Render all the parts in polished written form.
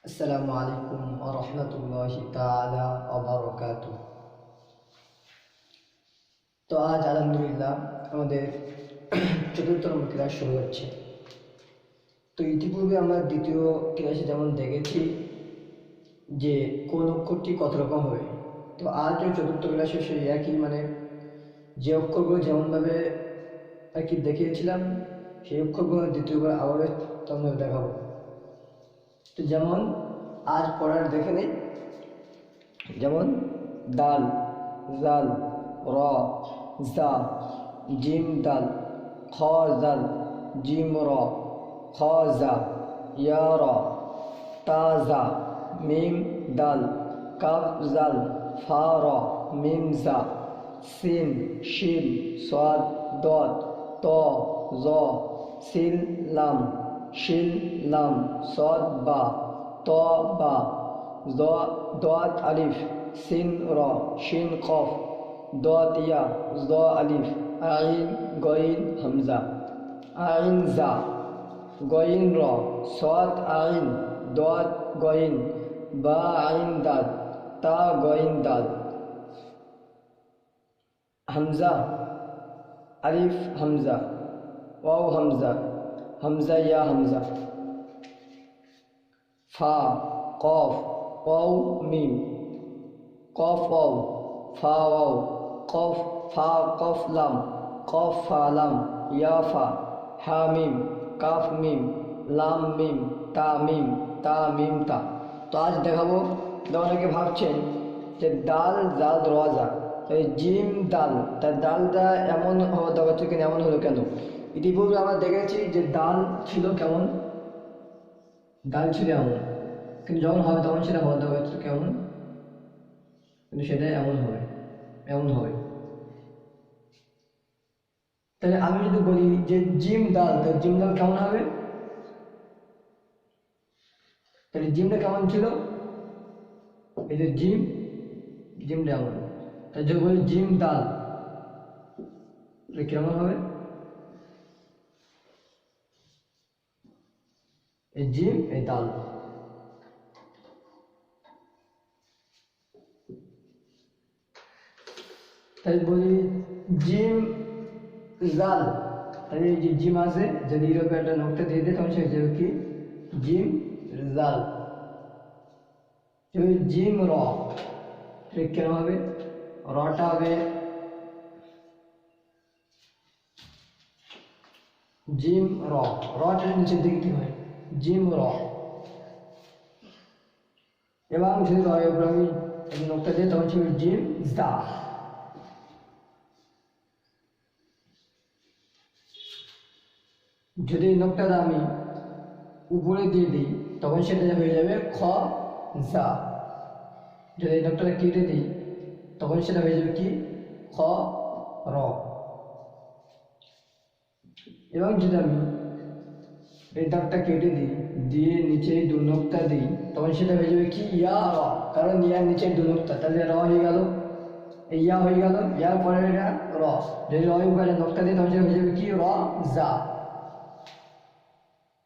আসসালামু আলাইকুম ওয়া রাহমাতুল্লাহি তাআলা ওয়া বারাকাতুহু। তো আজ আলহামদুলিল্লাহ আমাদের চতুর্থতম ক্লাস শুরু হচ্ছে। তো ইতিপূর্বে আমরা দ্বিতীয় ক্লাসে যেমন দেখেছি যে কোন অক্ষরটি কত রকম হবে, তো আজও চতুর্থ ক্লাসে সেই একই যে অক্ষরগুলো যেমনভাবে আর কি দেখিয়েছিলাম সেই অক্ষরগুলো দ্বিতীয়বার আবারও তেমনভাবে দেখাবো। তো যেমন আজ পড়ার দেখে নেই, যেমন দাল, জাল, র, জা, জিম দাল, খ জাল, জিম র, খ জা, ইয়া র, তা জা, মিম দাল, কাফ জাল, ফা র, মিম জা, সিন শিন সাদ দদ, ত জ, সিল লাম, শিল লাম, সাদ বা, ত বা, ضاد ألف، سين را، شين قاف، ضاد يا، ظا ألف، عين غين همزة، عين زا، غين را، صاد عين، ضاد غين، با عين دال، تا غين دال، همزة ألف همزة، واو همزة، همزة يا همزة، فا قاف واو মিম, কফ ওয়াও, ফা ওয়াও, কফ ফা কফ লাম, কফ ফা লাম, ইয়া ফা, হা মিম, কাফ মিম, লাম মিম, তা মিম, তা মিম তা। তো আজ দেখাবো, অনেকে ভাবছেন যে দাল জাল রজা, এই জিম দাল, তার ডালটা এমন হওয়া দরকার ছিল কেন, এমন হলো কেন? ইতিপূর্বে আমরা দেখেছি যে ডাল ছিল কেমন, ডাল ছিল এমন, কিন্তু যখন হবে তখন সেটা হওয়া দরকার ছিল কেমন, কিন্তু সেটা এমন হবে, এমন হবে। তাহলে আমি যদি বলি যে জিম ডাল, তাহলে জিম ডাল কেমন হবে? তাহলে জিমটা কেমন ছিল? এই যে জিম, জিমটা এমন। তাই যদি বলি জিম ডাল, তাহলে কেমন হবে? এই জিম, এই ডাল। তাই বলি জিম জাল, তাহলে এই যে জিম আছে, যদি এরকম একটা নোকটা দিয়ে দেয় তখন সে হয়ে যাবে কি জিম জাল। জিম র, কেন হবে? রটা হবে জিম র, রটা নিচের দিক দিয়ে হয় জিম র। এবং যদি রয়ের উপর আমি নোকটা দিই তখন সে জিম জা। যদি নোকটাটা আমি উপরে দিয়ে দিই তখন সেটা হয়ে যাবে খ জা। যদি নোকটাটা কেটে দিই তখন সেটা হয়ে যাবে কি খ র। এবং যদি আমি এই দাগটা কেটে দিই, দিয়ে নিচে দু নোকটা দিই তখন সেটা হয়ে যাবে কি ইয়া র, কারণ ইয়ার নিচে দু নোকটা, তাহলে র হয়ে গেল, ইয়া হয়ে গেল, ইয়ার পরে এটা র। যদি র উপরে নোকটা দিই তখন সেটা হয়ে যাবে কি র জা।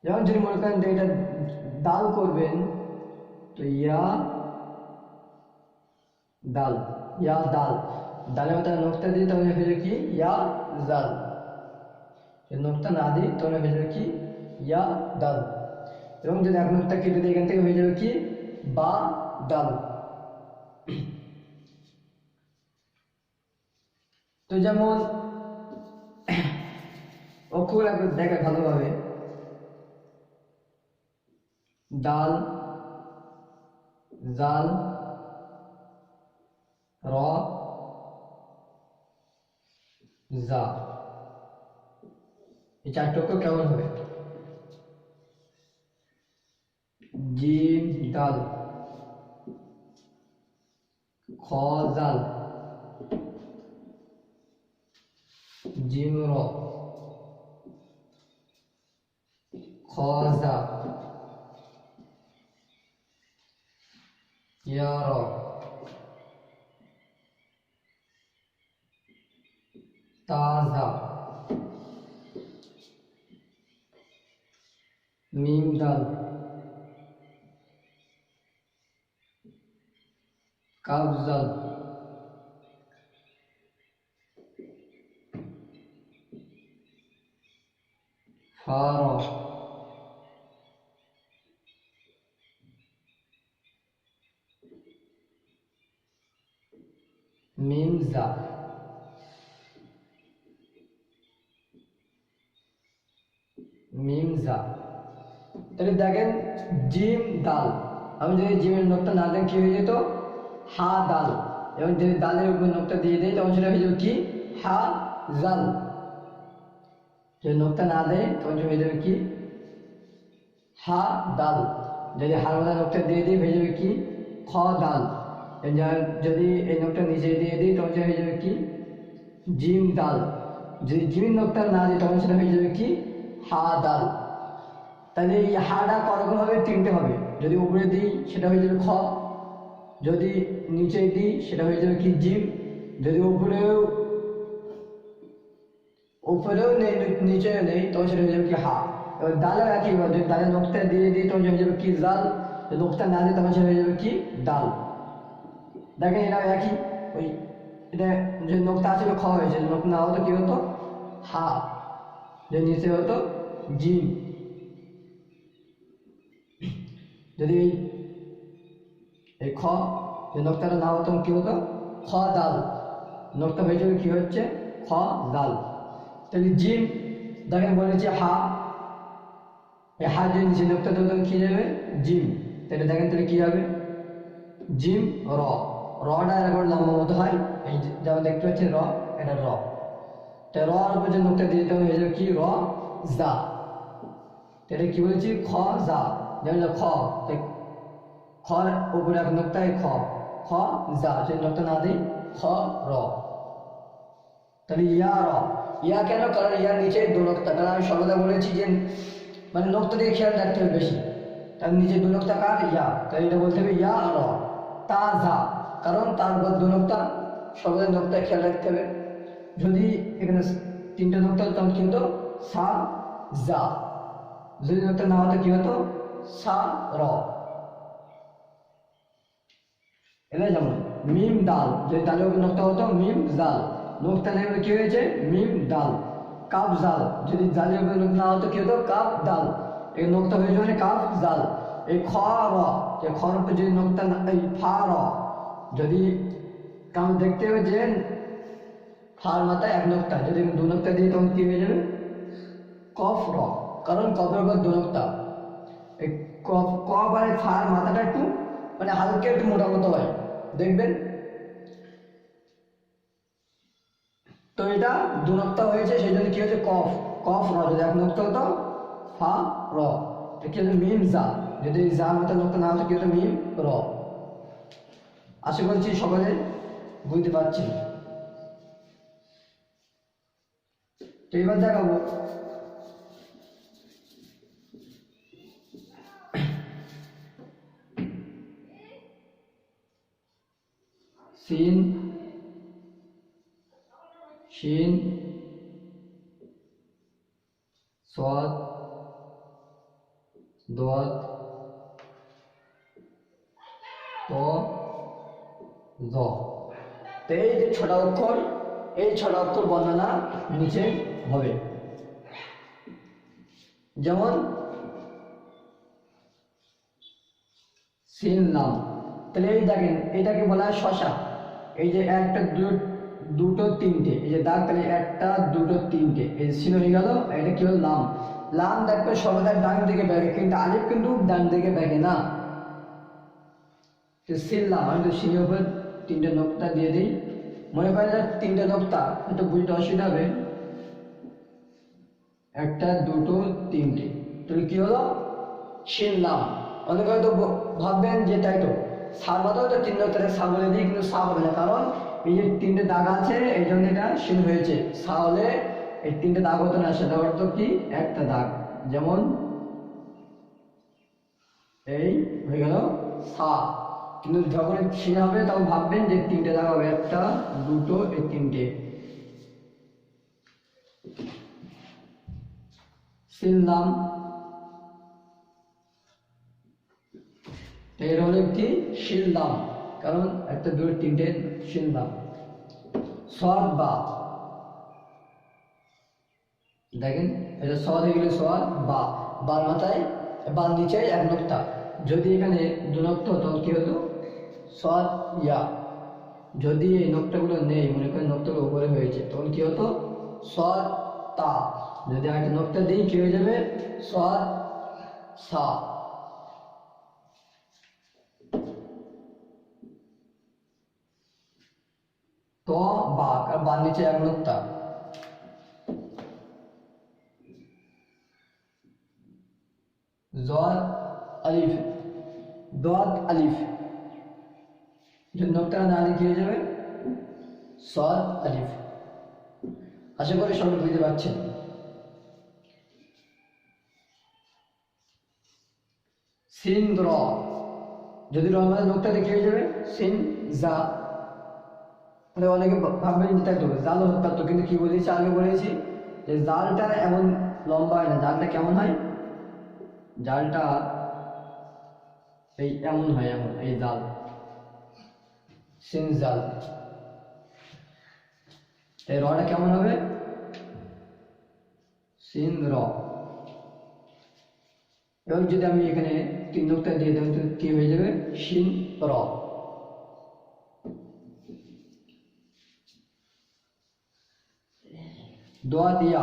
যেমন যদি মনে করেন যে এটা দাল করবেন, তো ইয়া দাল, ইয়া দাল, দালের মধ্যে নোকটা দিই তাহলে হয়ে যাবে কি ইয়া জাল। নোকটা না দিই তাহলে হয়ে যাবে কি ইয়া দাল। এবং যদি এক নোকটা কেটে দিই এখান থেকে হয়ে যাবে কি বা দাল। তো যেমন অক্ষর দেখে ভালোভাবে, দাল, জাল, র, জা, এই চারটি অক্ষর কেমন হবে? জিম দাল, খ জাল, জিম র, খ জা, ইয়া র, তা জা, মিম দাল, কাফ জাল ফা র মিম জা মিম জা। তাহলে দেখেন জিম দাল, আমি যদি জিমের নোকটা না দেন কি হয়ে যেত হা দাল, এবং যদি দালের উপর নোকটা দিয়ে দেয় তখন সেটা হয়ে যাবে কি হা জাল। যদি নোকটা না দেয় তখন হয়ে যাবে কি হা দাল। যদি হার মাথা নোকটা দিয়ে দিই হয়ে যাবে কি খ দাল। যদি এই নোকটা নিচে দিয়ে দিই তখন সেটা হয়ে যাবে কি জিম দাল। যদি জিম নোকটা না দিই তখন সেটা হয়ে যাবে কি হা দাল। তাহলে এই হাটা কতক্ষণ হবে তিনটে হবে, যদি উপরে দিই সেটা হয়ে যাবে খ, যদি নিচে দিই সেটা হয়ে যাবে কি জিম, যদি উপরেও নেই নিচেও নেই তখন সেটা হয়ে যাবে কি হা। এবার দালের একই, যদি দালের নোকটা দিয়ে দিই তখন হয়ে যাবে কি জাল, যদি নোকটা না দিই তখন সেটা হয়ে যাবে কি ডাল। দেখেন এটা একই, ওই এটা যদি নোকটা আছে খ হয়েছে, যদি নোক না হতো কি হতো হা, যদি নিচে হতো জিম। যদি এই খ যদি নোকটাটা না হতো কি হতো খ দাল, নোকটা হয়ে যাবে কি হচ্ছে খ দাল। তাহলে জিম দেখেন বলেছি হা, এই হা যদি নিচে নোকটা দেবো তখন কি যাবে জিম। তাহলে দেখেন তাহলে কি হবে জিম র, রটা এরকম লম্বা মতো হয়, এই যেমন দেখতে পাচ্ছেন র, এটা র। তাই র আর উপর যে নোকটা দিয়ে দিতে হবে হয়ে যাবে কি র জা। এটা কি বলেছি খ জা, যেমন খ খর উপরে এক নোকটায় খ, খ জা, যদি নোকটা না দিই খ র। তাহলে ইয়া র, ইয়া কেন, কারণ ইয়ার নিচে দু নোকতা, কারণ আমি সর্বদা বলেছি যে মানে নোকতা দিয়ে খেয়াল রাখতে হবে বেশি, তার নিচে দু নোকতা কার ইয়া, তাই এটা বলতে হবে ইয়া র। তা জা, কারণ তার উপর দু নোকতা, সর্বদা নোকতায় খেয়াল রাখতে হবে। যদি এখানে তিনটে নোকতা হতো তখন কি হতো সা জা, যদি নোকতা না হতো কি হতো সা র। এটা যেমন মিম দাল, যদি দালের উপর নোকতা হতো মিম জাল, নোকতা নেই বলে কি হয়েছে মিম দাল। কাপ জাল, যদি জালের উপর নোক না হতো কি হতো কাপ দাল, এই নোকতা হয়েছে মানে কাপ জাল। এই খ র, যে খর উপর যদি নোকতা এই ফা র, যদি কারণ দেখতে হবে যে ফার মাথায় এক নোকতা, যদি দু নোকতা দিই তখন কি হয়ে যাবে কফ র, কারণ কফের উপর দু নোকতা। এই কফ কফ আর ফার মাথাটা একটু মানে হালকা একটু মোটা মতো হয় দেখবেন। তো এটা দু নোকতা হয়েছে সেই জন্য কি হয়েছে কফ, কফ র, যদি এক নোকতা হতো ফা র, কি হতো মিম জা, যদি জা মতো নোকতা না হতো কি হতো মিম র। আশা করছি সকলে বুঝতে পারছেন। তো এবার দেখাবো সিন শিন সদ দোয়াত ত জ। তো এই যে ছটা অক্ষর, এই ছটা অক্ষর বর্ণনা নিচে হবে। যেমন সিন লাম, তাহলে এই দেখেন এটাকে বলা হয় শশা। এই যে একটা দুটো তিনটে, এই যে দাগ, তাহলে একটা দুটো তিনটে, এই যে সিন হয়ে গেল, এটা কি হলো লাম। লাম দেখবে সর্বদা ডান দিকে ব্যাগে, কিন্তু আলিফ কিন্তু ডান দিকে ব্যাগে না। সিন লাম, আমি তো সিনের উপর তিনটে নোকতা দিয়ে দিই, মনে করেন যে তিনটে নোকতা, একটু বুঝতে অসুবিধা হবে, একটা দুটো তিনটে, তাহলে কি হলো শিনলাম। অনেকে হয়তো ভাববেন যে তাই তো সার মতো তো তিন নোকতারে সা বলে দিই, কিন্তু সা হবে না, কারণ এই যে তিনটে দাগ আছে এই জন্য এটা শিন হয়েছে। সা হলে এই তিনটে দাগ হতো না, সেটা অর্থ কি একটা দাগ, যেমন এই হয়ে গেল সা। কিন্তু যখন শিন হবে তখন ভাববেন যে তিনটে দাগ হবে, একটা দুটো এই তিনটে। শিনলাম, এর হলো কি শিললাম, কারণ একটা দুটো তিনটে শুনলাম। সদ বা, দেখেন এটা সদ হয়ে গেলে সদ বা, বার মাথায় বার নিচে এক নোক্তা, যদি এখানে দু নোক্তা হতো কি হতো সদ ইয়া, যদি এই নোক্তাগুলো নেই, মনে করেন নোক্তাগুলো উপরে হয়েছে, তখন কি হতো সদ তা, যদি একটা নোক্তা দিই কি হয়ে যাবে সদ সা। তো বা, আর বার নিচে এক নোক্তা, জদ আলিফ, দদ আলিফ, যদি নোক্তা না দিই কি হয়ে যাবে সদ আলিফ। আশা করি সবাই বুঝতে পারছেন। সিন র, যদি র মানে নোক্তা দিয়ে কি হয়ে যাবে সিন জা। মানে অনেকে ভাববেন যে তাই তো জাল হতে পারতো, কিন্তু কি বলেছি আগে বলেছি যে জালটা এমন লম্বা হয় না, জালটা কেমন হয়, জালটা এই এমন হয়, এমন এই জাল সিন জাল, এই রটা কেমন হবে সিন র। এবং যদি আমি এখানে তিন নোক্তা দিয়ে দেব তো কি হয়ে যাবে শিন র। দোয়া দিয়া,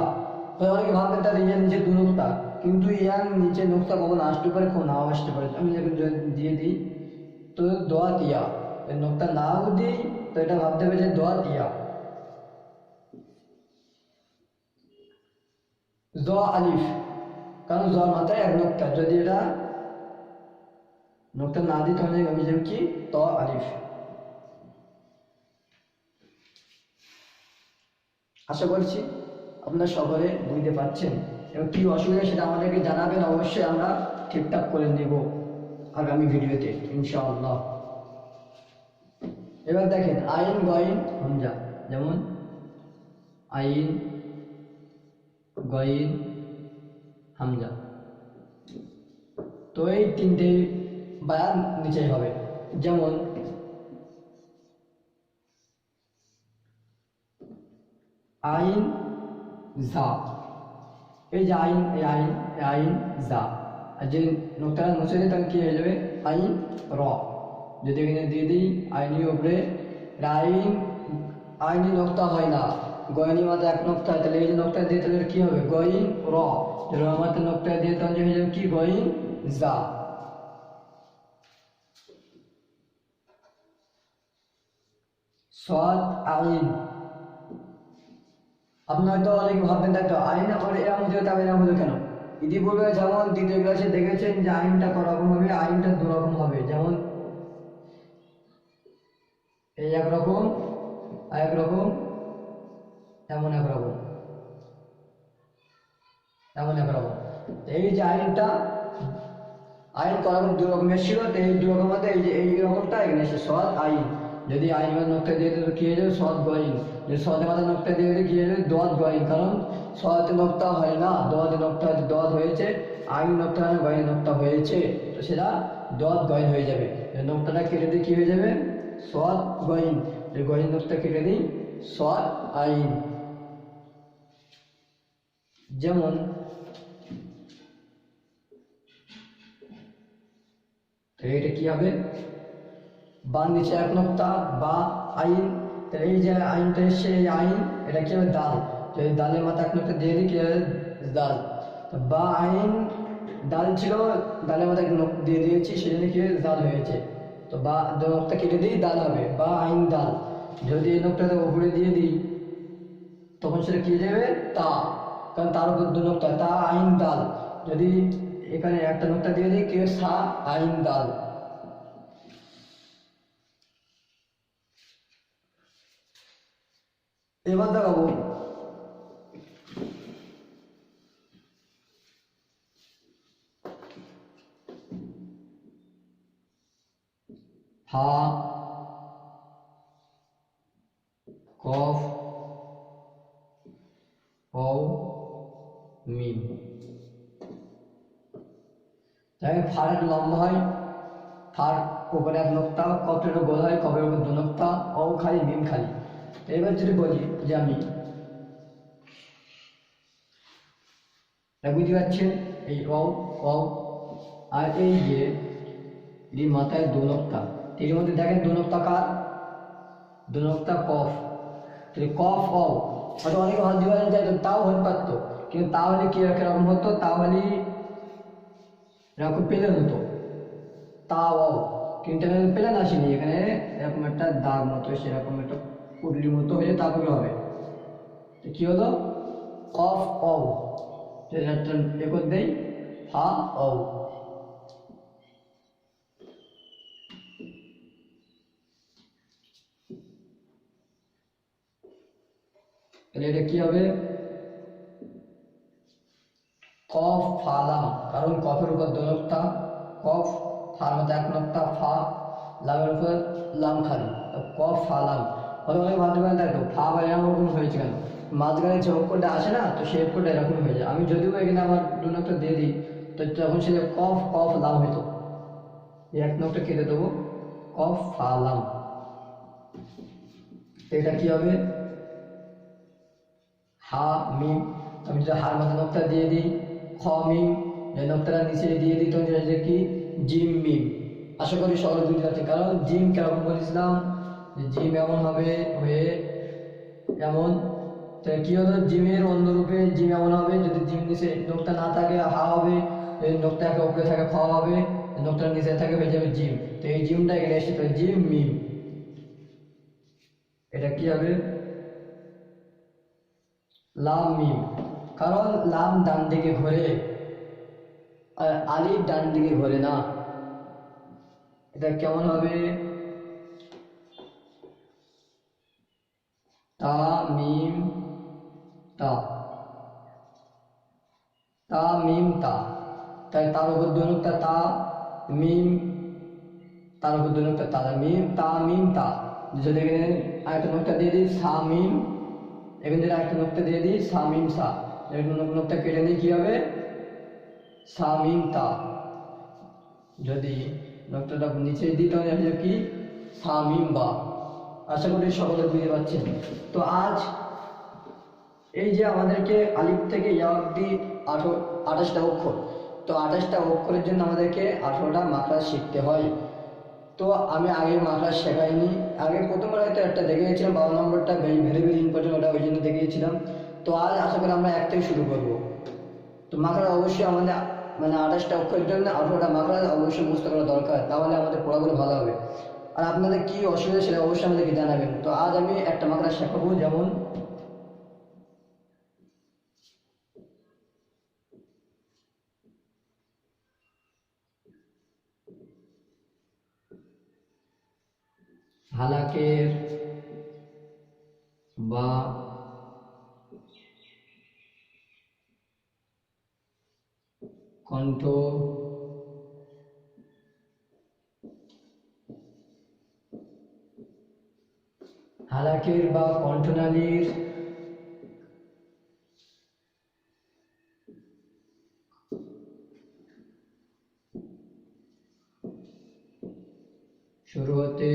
অনেকে ভাববেন তার ইয়ার নিচে দু নোক্তা, কিন্তু ইয়ার নিচে নোক্তা কখন আসতে পারে কখন নাও আসতে পারে। আমি যখন দিয়ে দিই তো দোয়া দিয়া, নোক্তা নাও দিই তো এটা ভাবতে হবে যে দোয়া দিয়া। জ আলিফ, কারণ জ মাথায় এক নোক্তা, যদি এটা নোক্তা না দিই তখন আমি যাবো কি ত আলিফ। আশা করছি আপনারা সকলে বুঝতে পারছেন, এবং কি অসুবিধা সেটা আমাদেরকে জানাবেন, অবশ্যই আমরা ঠিকঠাক করে নেব আগামী ভিডিওতে ইনশাআল্লাহ। এবার দেখেন আইন গইন হামজা, যেমন আইন গইন হামজা, তো এই তিনটে বায়ান নিচে হবে, যেমন আইন জা, এই যে আইন এই আইন এই আইন জা, আর যে নোক্তাটা মুছে দিই তাহলে কি হয়ে যাবে আইন র। যদি এখানে দিয়ে দিই আইনি উপরে আইন, আইনি নোক্তা হয় না, গয়নি মাথা এক নোক্তা হয়, তাহলে এই যে নোক্তা দিয়ে তাহলে কি হবে গইন র, র মাথা নোক্তা দিয়ে তাহলে হয়ে যাবে কি গইন জা। সদ আইন, আপনি হয়তো অনেকে ভাববেন তাই তো আইন আর এরম হতে তবে এরম হলো কেন। ইতিপূর্বে যেমন দ্বিতীয় ক্লাসে দেখেছেন যে আইনটা করকম হবে, আইনটা দুরকম হবে, যেমন এই একরকম একরকম এমন একরকম এমন একরকম। এই যে আইনটা আইন করকম দু রকমের ছিল, তো এই দু রকম মধ্যে এই যে এই রকমটা এখানে এসে সদ আইন, যদি আইন মাঝে নোক্তা দিয়ে দিলে কি হয়ে যাবে সদ গইন, যদি সদের মাঝে নোক্তা দিয়ে দিলে কি হয়ে যাবে দদ গইন, কারণ সদে নোক্তা হয় না, দদে নোক্তা হয়েছে দদ হয়েছে, আইন নোক্তা হয় না গইন নোক্তা হয়েছে, তো সেটা দদ গইন হয়ে যাবে। নোক্তাটা কেটে দিয়ে কি হয়ে যাবে সদ গইন, যদি গইন নোক্তা কেটে দিই সদ আইন। যেমন এটা কি হবে বা নিচে এক নোক্তা বা আইন, তাহলে এই যে আইনটা এসছে এই আইন এটা কি হবে দাল, যদি দালের মাথা এক নোক্তা দিয়ে দিই কি হবে দাল, তো বা আইন দাল ছিল, দালের মাথা দিয়ে দিয়েছি সেজন্য কি হবে দাল হয়েছে, তো বা দু নোক্তা কেটে দিই দাল হবে বা আইন দাল, যদি এই নোক্তাটা উপরে দিয়ে দিই তখন সেটা কি হয়ে যাবে তা, কারণ তার উপর দু নোক্তা তা আইন দাল, যদি এখানে একটা নোক্তা দিয়ে দিই কি সা আইন দাল। এবার দেখাবো হা কফ ও মিম, তাই ফার লম্বা হয়, ফার উপরে এক নোক্তা, কফের গোল হয়, কফের উপর দু নোক্তা, অ খালি মিম খালি। তো এবার যদি বলি যে আমি, বুঝতে পারছেন এই অ অ আর এই যে এই মাথায় দু নোক্তা, এর মধ্যে দেখেন দু নোক্তা কার, দু নোক্তা কফ, তাহলে কফ অ। হয়তো অনেকে ভাবতে পারেন যে তাও হতে পারতো, কিন্তু তাহলে কি এরকম হতো, তাহলে এরকম পেলেন হতো তাও, কিন্তু এখানে পেলেন আসেনি, এখানে এরকম একটা দাগ মতো সেরকম একটা পুটলির মতো হয়ে তারপরে হবে। তো কি হলো, কফ অ, একটা একর দেই ফা অ। তাহলে এটা কি হবে, কফ ফালাম, কারণ কফের উপর দু নোক্তা, কফ, ফার মধ্যে এক নোক্তা, ফা, লামের উপর লাম খালি, কফ ফালাম। হয়তো অনেক ভাবতে পারেন তাই তো ফা বা এরকম হয়েছে কেন, মাঝখানে যে অক্ষরটা আসে না, তো সেই অক্ষরটা এরকম হয়ে যায়। আমি যদিও এখানে আমার দু নোক্তা দিয়ে দিই, তো তখন সে কফ কফ লাম হতো, এক নোক্তা কেটে দেবো, কফ ফালাম। তো এটা কি হবে, হা মিম। আমি যদি হার মধ্যে নোক্তা দিয়ে দিই, খ মিম, যে নোক্তাটা নিচে দিয়ে দিই, তখন এটা কি, জিম মিম। আশা করি সকলে বুঝতে পারছি, কারণ জিম কেমন বলেছিলাম, যে জিম এমন হবে হয়ে এমন, তাহলে কি হলো, জিমের অন্য রূপে জিম এমন হবে, যদি জিম নিচে নোক্তা না থাকে হা হবে, যদি নোক্তা একটা উপরে থাকে খ হবে, নোক্তার নিচে থাকে হয়ে যাবে জিম। তো এই জিমটা এখানে এসে তো জিম মিম, এটা কি হবে, লাম মিম। কারণ লাম ডান দিকে ঘোরে আর আলিফ ডান দিকে ঘোরে না। এটা কেমন হবে, তা মিম তা, তা মিম তা, তাই তার উপর দু নোক্তা তা মিম, তার উপর দু নোক্তা তা মিম, তা মিম তা। যদি এখানে আরেকটা নোক্তা দিয়ে দিই সা মিম, এখানে যদি আরেকটা নোক্তা দিয়ে দিই সা মিম সা, নোক্তা কেটে নিই কি হবে, সা মিম তা। যদি নোক্তাটা নিচে দিই তাহলে হবে কি, সা মিম বা। আশা করি সকলে বুঝতে পারছেন। তো আজ এই যে আমাদেরকে আলিফ থেকে ইয়া অব্দি 28টা অক্ষর, তো 28টা অক্ষরের জন্য আমাদেরকে 18টা মাখরাজ শিখতে হয়। তো আমি আগে মাখরাজ শেখাইনি, আগে প্রথমবার হয়তো একটা দেখে গেছিলাম 12 নম্বরটা ভেরি ভেরি ইম্পর্টেন্ট, ওটা ওই জন্য দেখিয়েছিলাম। তো আজ আশা করি আমরা এক থেকে শুরু করব। তো মাখরাজ অবশ্যই আমাদের মানে 28টা অক্ষরের জন্য 18টা মাখরাজ অবশ্যই মুখস্থ করা দরকার, তাহলে আমাদের পড়াগুলো ভালো হবে। আর আপনাদের কি অসুবিধা সেটা অবশ্যই আমাদেরকে জানাবেন। তো আজ আমি একটা মাখরাজ শেখাবো, যেমন হালাকের বা কণ্ঠ, হালাকের বা কণ্ঠনালীর শুরু হতে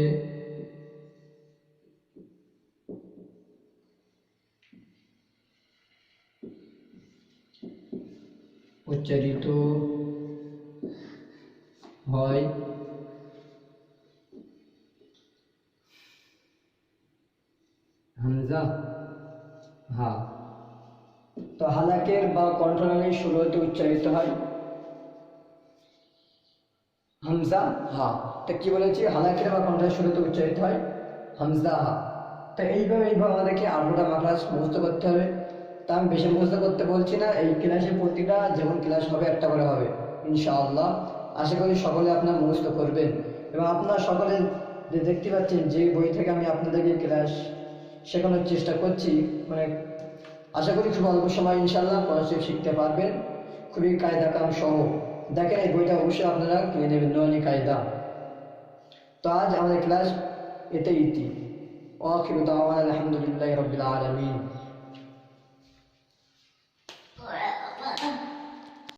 উচ্চারিত হয় হামজা হা। তো হালাকের বা কণ্ঠনালীর শুরু হতে উচ্চারিত হয় হামজা হা। তো কি বলেছি, হালাকের বা কণ্ঠনালীর শুরু হতে উচ্চারিত হয় হামজা হা। তো এইভাবে আমাদেরকে 18টা মাখরাজ মুখস্থ করতে হবে। তা আমি বেশি মুখস্থ করতে বলছি না, এই ক্লাসে প্রতিটা যেমন ক্লাস হবে একটা করে হবে ইনশাআল্লাহ। আশা করি সকলে আপনার মুখস্থ করবেন, এবং আপনারা সকলে যে দেখতে পাচ্ছেন যে বই থেকে আমি আপনাদেরকে ক্লাস শেখানোর চেষ্টা করছি, মানে আশা করি খুব অল্প সময় ইনশাআল্লাহ পড়াশোনা শিখতে পারবেন, খুবই কায়দা কাম সহ। দেখেন এই বইটা অবশ্যই আপনারা কিনে নেবেন, নুরানি কায়দা। তো আজ আমাদের ক্লাস এতে ইতি। ওয়া আখিরু দাওয়ানা আলহামদুলিল্লাহি রাব্বিল আলামিন।